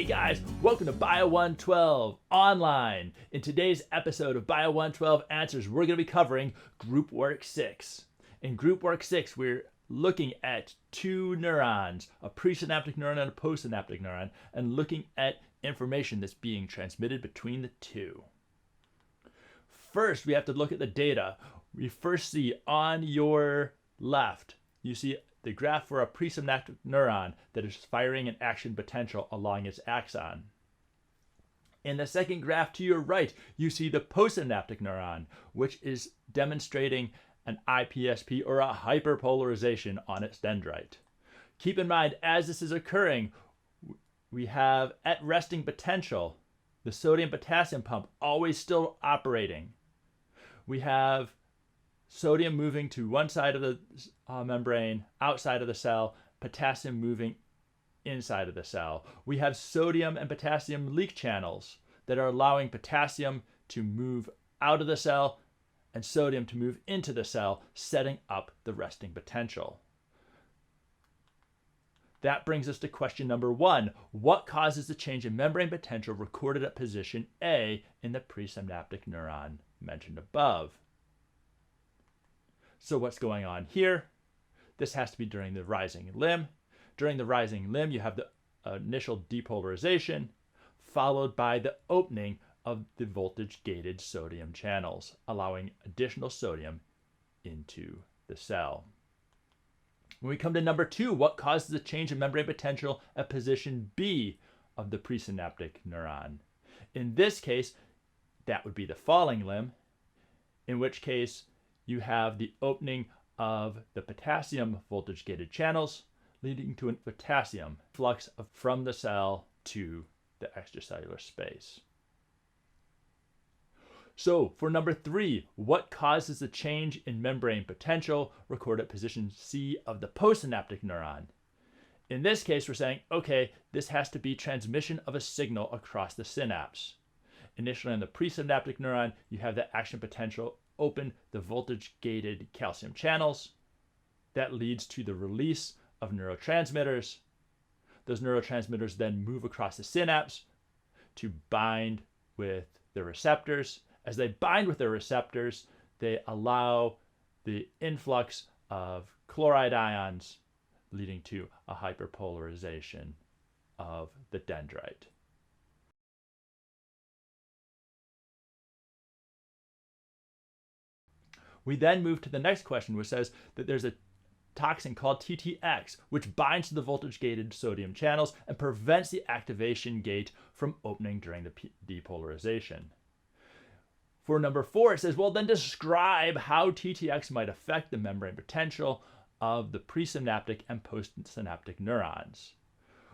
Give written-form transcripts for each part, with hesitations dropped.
guys, welcome to Bio112 Online. In today's episode of Bio112 Answers, we're going to be covering Group Work 6. In Group Work 6, we're looking at two neurons, a presynaptic neuron and a postsynaptic neuron, and looking at information that's being transmitted between the two. First, we have to look at the data. We first see on your left, you see the graph for a presynaptic neuron that is firing an action potential along its axon. In the second graph to your right, you see the postsynaptic neuron, which is demonstrating an IPSP or a hyperpolarization on its dendrite. Keep in mind, as this is occurring, we have at resting potential, the sodium-potassium pump always still operating. We have sodium moving to one side of the membrane, outside of the cell, potassium moving inside of the cell. We have sodium and potassium leak channels that are allowing potassium to move out of the cell and sodium to move into the cell, setting up the resting potential. That brings us to question number 1. What causes the change in membrane potential recorded at position A in the presynaptic neuron mentioned above? So what's going on here? This has to be during the rising limb. During the rising limb, you have the initial depolarization, followed by the opening of the voltage-gated sodium channels, allowing additional sodium into the cell. When we come to number 2, what causes the change in membrane potential at position B of the presynaptic neuron? In this case, that would be the falling limb, in which case you have the opening of the potassium voltage-gated channels, leading to a potassium flux from the cell to the extracellular space. So for number 3, what causes the change in membrane potential recorded at position C of the postsynaptic neuron? In this case, we're saying, okay, this has to be transmission of a signal across the synapse. Initially on the presynaptic neuron, you have the action potential open the voltage-gated calcium channels. That leads to the release of neurotransmitters. Those neurotransmitters then move across the synapse to bind with the receptors. As they bind with their receptors, they allow the influx of chloride ions, leading to a hyperpolarization of the dendrite. We then move to the next question, which says that there's a toxin called TTX, which binds to the voltage-gated sodium channels and prevents the activation gate from opening during the depolarization. For number 4, it says, well, then describe how TTX might affect the membrane potential of the presynaptic and postsynaptic neurons.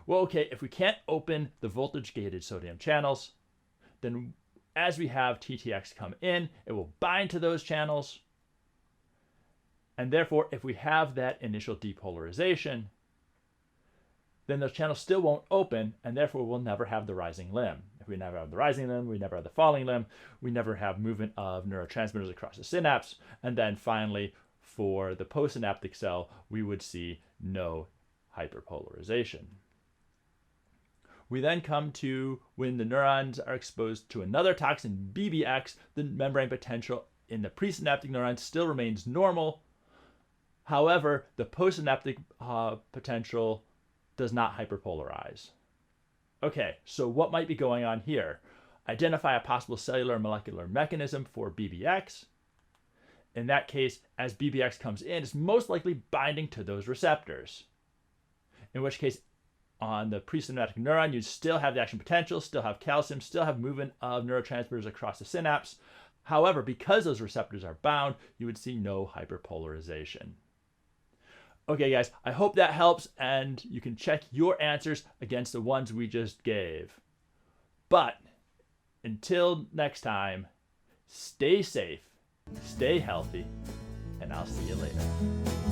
Well, okay, if we can't open the voltage-gated sodium channels, then as we have TTX come in, it will bind to those channels. And therefore, if we have that initial depolarization, then those channels still won't open, and therefore we'll never have the rising limb. If we never have the rising limb, we never have the falling limb, we never have movement of neurotransmitters across the synapse, and then finally, for the postsynaptic cell, we would see no hyperpolarization. We then come to when the neurons are exposed to another toxin, BBX, the membrane potential in the presynaptic neuron still remains normal. However, the postsynaptic potential does not hyperpolarize. Okay, so what might be going on here? Identify a possible cellular and molecular mechanism for BBX. In that case, as BBX comes in, it's most likely binding to those receptors. In which case, on the presynaptic neuron, you still have the action potential, still have calcium, still have movement of neurotransmitters across the synapse. However, because those receptors are bound, you would see no hyperpolarization. Okay, guys, I hope that helps, and you can check your answers against the ones we just gave. But until next time, stay safe, stay healthy, and I'll see you later.